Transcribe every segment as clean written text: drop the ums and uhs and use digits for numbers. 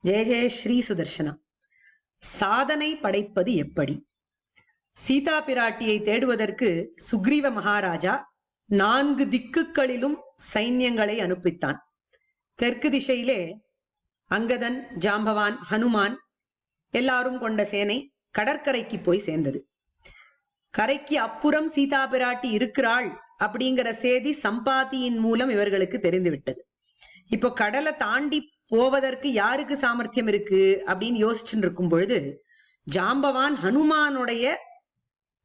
ஜெய ஜெய ஸ்ரீ சுதர்சனா. சாதனை படைப்பது எப்படி? சீதா பிராட்டியை தேடுவதற்கு சுக்ரீவ மகாராஜா 4 திக்குகளிலும் சைன்யங்களை அனுப்பித்தான். தெற்கு திசையிலே அங்கதன், ஜாம்பவான், ஹனுமான் எல்லாரும் கொண்ட சேனை கடற்கரைக்கு போய் சேர்ந்தது. கரைக்கு அப்புறம் சீதா பிராட்டி இருக்கிறாள் அப்படிங்கிற செய்தி சம்பாதியின் மூலம் இவர்களுக்கு தெரிந்துவிட்டது. இப்போ கடலை தாண்டி போவதற்கு யாருக்கு சாமர்த்தியம் இருக்கு அப்படின்னு யோசிச்சுட்டு இருக்கும் பொழுது ஜாம்பவான் ஹனுமானுடைய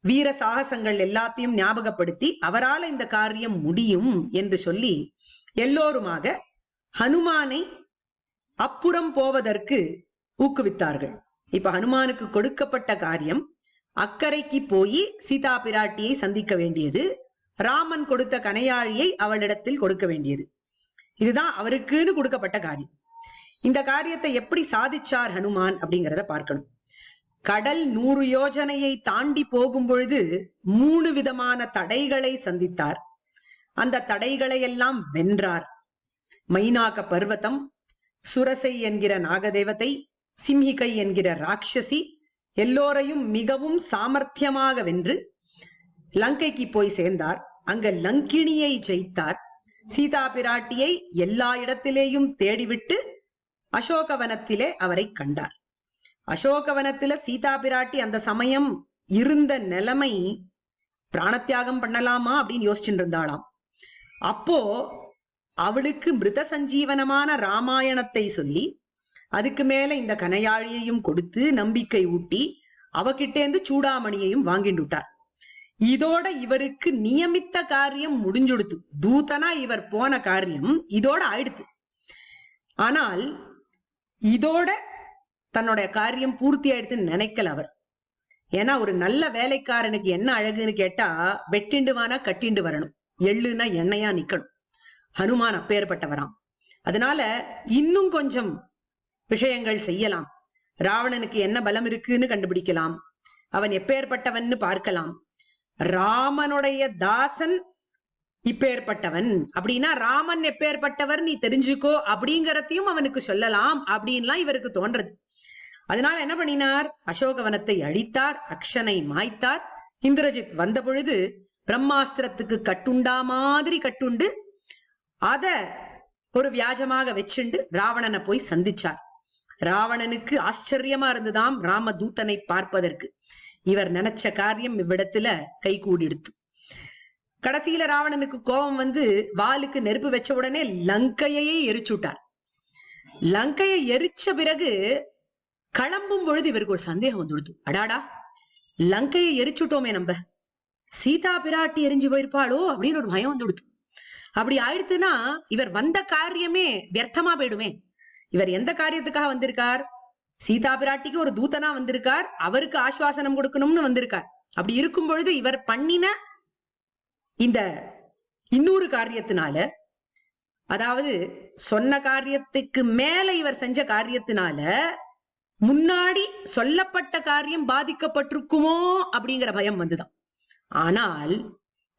வீர சாகசங்கள் எல்லாத்தையும் ஞாபகப்படுத்தி அவரால் இந்த காரியம் முடியும் என்று சொல்லி எல்லோருமாக ஹனுமானை அப்புறம் போவதற்கு ஊக்குவித்தார்கள். இப்ப ஹனுமானுக்கு கொடுக்கப்பட்ட காரியம் அக்கறைக்கு போய் சீதா பிராட்டியை சந்திக்க வேண்டியது, ராமன் கொடுத்த கனையாழியை அவளிடத்தில் கொடுக்க வேண்டியது. இதுதான் அவருக்குன்னு கொடுக்கப்பட்ட காரியம். இந்த காரியத்தை எப்படி சாதிச்சார் ஹனுமான் அப்படிங்கிறத பார்க்கணும். கடல் 100 யோஜனையை தாண்டி போகும் பொழுது 3 விதமான தடைகளை சந்தித்தார். அந்த தடைகளை எல்லாம் வென்றார். மைனாக பர்வதம், சுரசை என்கிற நாகதேவதை, சிம்ஹிகை என்கிற ராட்சசி எல்லோரையும் மிகவும் சாமர்த்தியமாக வென்று லங்கைக்கு போய் சேர்ந்தார். அங்க லங்கிணியை ஜெயித்தார். சீதா பிராட்டியை எல்லா இடத்திலேயும் தேடிவிட்டு அசோகவனத்திலே அவரை கண்டார். அசோகவனத்தில சீதா பிராட்டி அந்த சமயம் இருந்த நிலைமை பிராணத்தியாகம் பண்ணலாமா அப்படின்னு யோசிச்சுட்டு இருந்தாளாம். அப்போ அவளுக்கு மிருத சஞ்சீவனமான ராமாயணத்தை சொல்லி அதுக்கு மேல இந்த கனையாழியையும் கொடுத்து நம்பிக்கை ஊட்டி அவகிட்டேந்து சூடாமணியையும் வாங்கிட்டுட்டார். இதோட இவருக்கு நியமித்த காரியம் முடிஞ்சுடுத்து. தூதனா இவர் போன காரியம் இதோட ஆயிடுத்து. ஆனால் இதோட தன்னோட காரியம் பூர்த்தி ஆயிடுத்துன்னு நினைக்கல அவர். ஏன்னா ஒரு நல்ல வேலைக்காரனுக்கு என்ன அழகுன்னு கேட்டா, வெட்டிண்டுவானா கட்டிண்டு வரணும், எள்ளுனா எண்ணெயா நிக்கணும். ஹனுமான் அப்பேற்பட்டவராம். அதனால இன்னும் கொஞ்சம் விஷயங்கள் செய்யலாம். ராவணனுக்கு என்ன பலம் இருக்குன்னு கண்டுபிடிக்கலாம், அவன் எப்பேற்பட்டவன்னு பார்க்கலாம். ராமனுடைய தாசன் இப்பேற்பட்டவன் அப்படின்னா ராமன் எப்பேற்பட்டவர் நீ தெரிஞ்சுக்கோ அப்படிங்கறதையும் அவனுக்கு சொல்லலாம் அப்படின்லாம் இவருக்கு தோன்றது. அதனால என்ன பண்ணினார், அசோகவனத்தை அழித்தார், அக்ஷனை மாய்த்தார். இந்திரஜித் வந்த பொழுது பிரம்மாஸ்திரத்துக்கு கட்டுண்டா மாதிரி கட்டுண்டு அத ஒரு வியாஜமாக வச்சுண்டு ராவணனை போய் சந்திச்சார். ராவணனுக்கு ஆச்சரியமா இருந்துதாம் ராமதூதனை பார்ப்பதற்கு. இவர் நினைச்ச காரியம் இவ்விடத்துல கை கூடிடுத்து. கடைசியில ராவணனுக்கு கோபம் வந்து வாளுக்கு நெருப்பு வச்ச உடனே லங்கையே எரிச்சுட்டார். லங்கையை எரிச்ச பிறகு கிளம்பும் பொழுது இவருக்கு ஒரு சந்தேகம் வந்துடுது. அடாடா, லங்கையை எரிச்சுட்டோமே, நம்ம சீதா பிராட்டி எரிஞ்சு போயிருப்பாளோ அப்படின்னு ஒரு பயம் வந்துடுது. அப்படி ஆயிடுத்துன்னா இவர் வந்த காரியமே வியர்த்தமா போயிடுமே. இவர் எந்த காரியத்துக்காக வந்திருக்கார்? சீதா பிராட்டிக்கு ஒரு தூதனா வந்திருக்கார், அவருக்கு ஆஸ்வாசனம் கொடுக்கணும்னு வந்திருக்கார். அப்படி இருக்கும் பொழுது இவர் பண்ணின இந்த இன்னொரு காரியத்தினால, அதாவது சொன்ன காரியத்துக்கு மேல இவர் செஞ்ச காரியத்தினால முன்னாடி சொல்லப்பட்ட காரியம் பாதிக்கப்பட்டிருக்குமோ அப்படிங்கிற பயம் வந்துதான். ஆனால்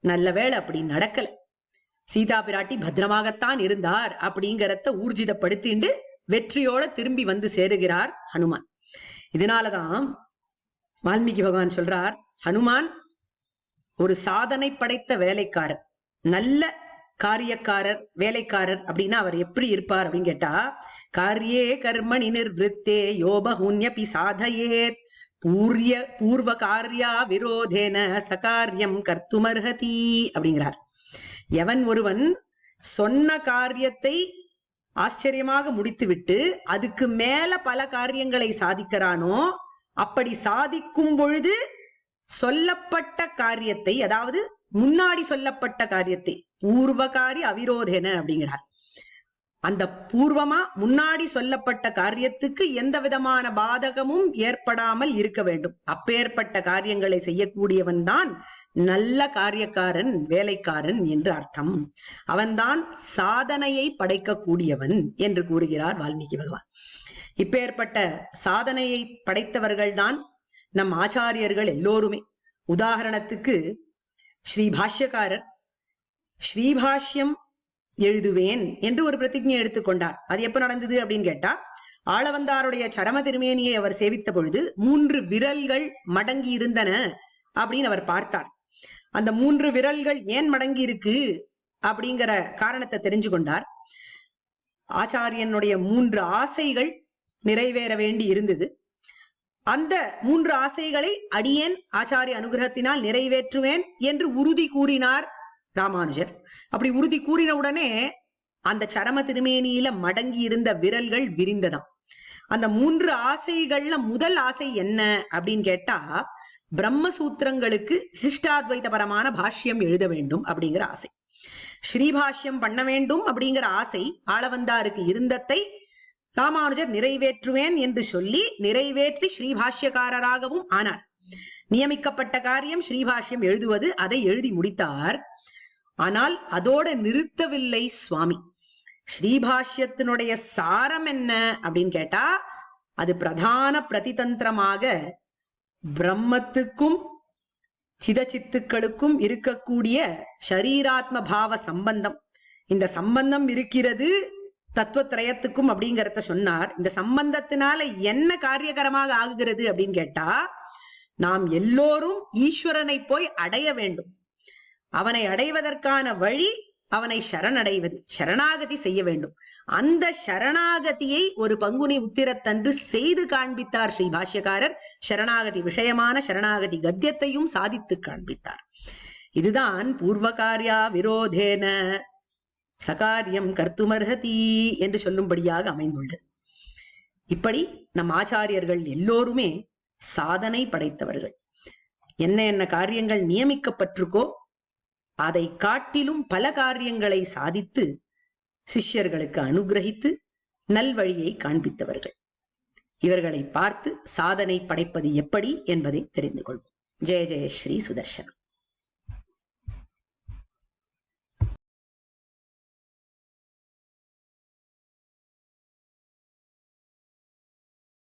நல்ல வேளை அப்படி நடக்கல. சீதா பிராட்டி பத்திரமாகத்தான் இருந்தார் அப்படிங்கறத ஊர்ஜிதப்படுத்திண்டு வெற்றியோட திரும்பி வந்து சேருகிறார் ஹனுமான். இதனாலதான் வால்மீகி பகவான் சொல்றார், ஹனுமான் ஒரு சாதனை படைத்த வேலைக்காரர், நல்ல காரியக்காரர், வேலைக்காரர். அப்படின்னா அவர் எப்படி இருப்பார் அப்படின்னு கேட்டா, காரியே கர்மணி நிர்விருத்தே யோபஹூன்யபி சாதயேத் பூர்வ காரியா விரோதேன சகாரியம் கர்த்துமர்ஹதி அப்படிங்கிறார். எவன் ஒருவன் சொன்ன காரியத்தை ஆச்சரியமாக முடித்துவிட்டு அதுக்கு மேல பல காரியங்களை சாதிக்கிறானோ, அப்படி சாதிக்கும் பொழுது சொல்லப்பட்ட காரியத்தை, அதாவது முன்னாடி சொல்லப்பட்ட காரியத்தை பூர்வகாரி அவிரோதேன அப்படிங்கிறார். அந்த பூர்வமா முன்னாடி சொல்லப்பட்ட காரியத்துக்கு எந்த விதமான பாதகமும் ஏற்படாமல் இருக்க வேண்டும். அப்பேற்பட்ட காரியங்களை செய்யக்கூடியவன் தான் நல்ல காரியக்காரன், வேலைக்காரன் என்று அர்த்தம். அவன்தான் சாதனையை படைக்கக்கூடியவன் என்று கூறுகிறார் வால்மீகி பகவான். இப்பேற்பட்ட சாதனையை படைத்தவர்கள் தான் நம் ஆச்சாரியர்கள் எல்லோருமே. உதாரணத்துக்கு ஸ்ரீபாஷ்யக்காரர் ஸ்ரீபாஷ்யம் எழுதுவேன் என்று ஒரு பிரதிஜை எடுத்துக்கொண்டார். அது எப்ப நடந்தது அப்படின்னு கேட்டா, ஆளவந்தாருடைய சரம திருமேனியை அவர் சேவித்த பொழுது 3 விரல்கள் மடங்கி இருந்தன அப்படின்னு அவர் பார்த்தார். அந்த 3 விரல்கள் ஏன் மடங்கி இருக்கு அப்படிங்கிற காரணத்தை தெரிஞ்சு கொண்டார். ஆச்சாரியனுடைய 3 ஆசைகள் நிறைவேற வேண்டி இருந்தது. அந்த 3 ஆசைகளை அடியேன் ஆச்சாரிய அனுகிரகத்தினால் நிறைவேற்றுவேன் என்று உறுதி கூறினார் ராமானுஜர். அப்படி உறுதி கூறின உடனே அந்த சரம திருமேனியில மடங்கி இருந்த விரல்கள் விரிந்ததாம். அந்த 3 ஆசைகள்ல முதல் ஆசை என்ன அப்படின்னு கேட்டா, பிரம்மசூத்திரங்களுக்கு விசிஷ்டாத்வைதபரமான பாஷ்யம் எழுத வேண்டும் அப்படிங்கிற ஆசை, ஸ்ரீபாஷ்யம் பண்ண வேண்டும் அப்படிங்கிற ஆசை ஆளவந்தாருக்கு இருந்ததை ராமானுஜர் நிறைவேற்றுவேன் என்று சொல்லி நிறைவேற்றி ஸ்ரீபாஷ்யக்காரராகவும் ஆனார். நியமிக்கப்பட்ட காரியம் ஸ்ரீபாஷ்யம் எழுதுவது, அதை எழுதி முடித்தார். ஆனால் அதோட நிறுத்தவில்லை சுவாமி. ஸ்ரீபாஷ்யத்தினுடைய சாரம் என்ன அப்படின்னு கேட்டா, அது பிரதான பிரதிதந்திரமாக பிரம்மத்துக்கும் சிதச்சித்துக்களுக்கும் இருக்கக்கூடிய ஷரீராத்ம பாவ சம்பந்தம், இந்த சம்பந்தம் இருக்கிறது தத்துவத்திரயத்துக்கும் அப்படிங்கறத சொன்னார். இந்த சம்பந்தத்தினால என்ன காரியகரமாக ஆகுகிறது அப்படின்னு கேட்டா, நாம் எல்லோரும் ஈஸ்வரனை போய் அடைய வேண்டும். அவனை அடைவதற்கான வழி அவனை சரணடைவது, சரணாகதி செய்ய வேண்டும். அந்த சரணாகதியை ஒரு பங்குனி உத்திரத்தன்று செய்து காண்பித்தார் ஸ்ரீ பாஷ்யக்காரர். சரணாகதி விஷயமான சரணாகதி கத்தியத்தையும் சாதித்து காண்பித்தார். இதுதான் பூர்வகாரியா விரோதேன சகாரியம் கர்த்துமர்ஹதி என்று சொல்லும்படியாக அமைந்துள்ளது. இப்படி நம் ஆச்சாரியர்கள் எல்லோருமே சாதனை படைத்தவர்கள். என்ன என்ன காரியங்கள் நியமிக்கப்பட்டிருக்கோ அதை காட்டிலும் பல காரியங்களை சாதித்து சிஷ்யர்களுக்கு அனுகிரகித்து நல்வழியை காண்பித்தவர்கள். இவர்களை பார்த்து சாதனை படைப்பது எப்படி என்பதை தெரிந்து கொள்வோம். ஜெய ஜெய ஸ்ரீ சுதர்சனம்.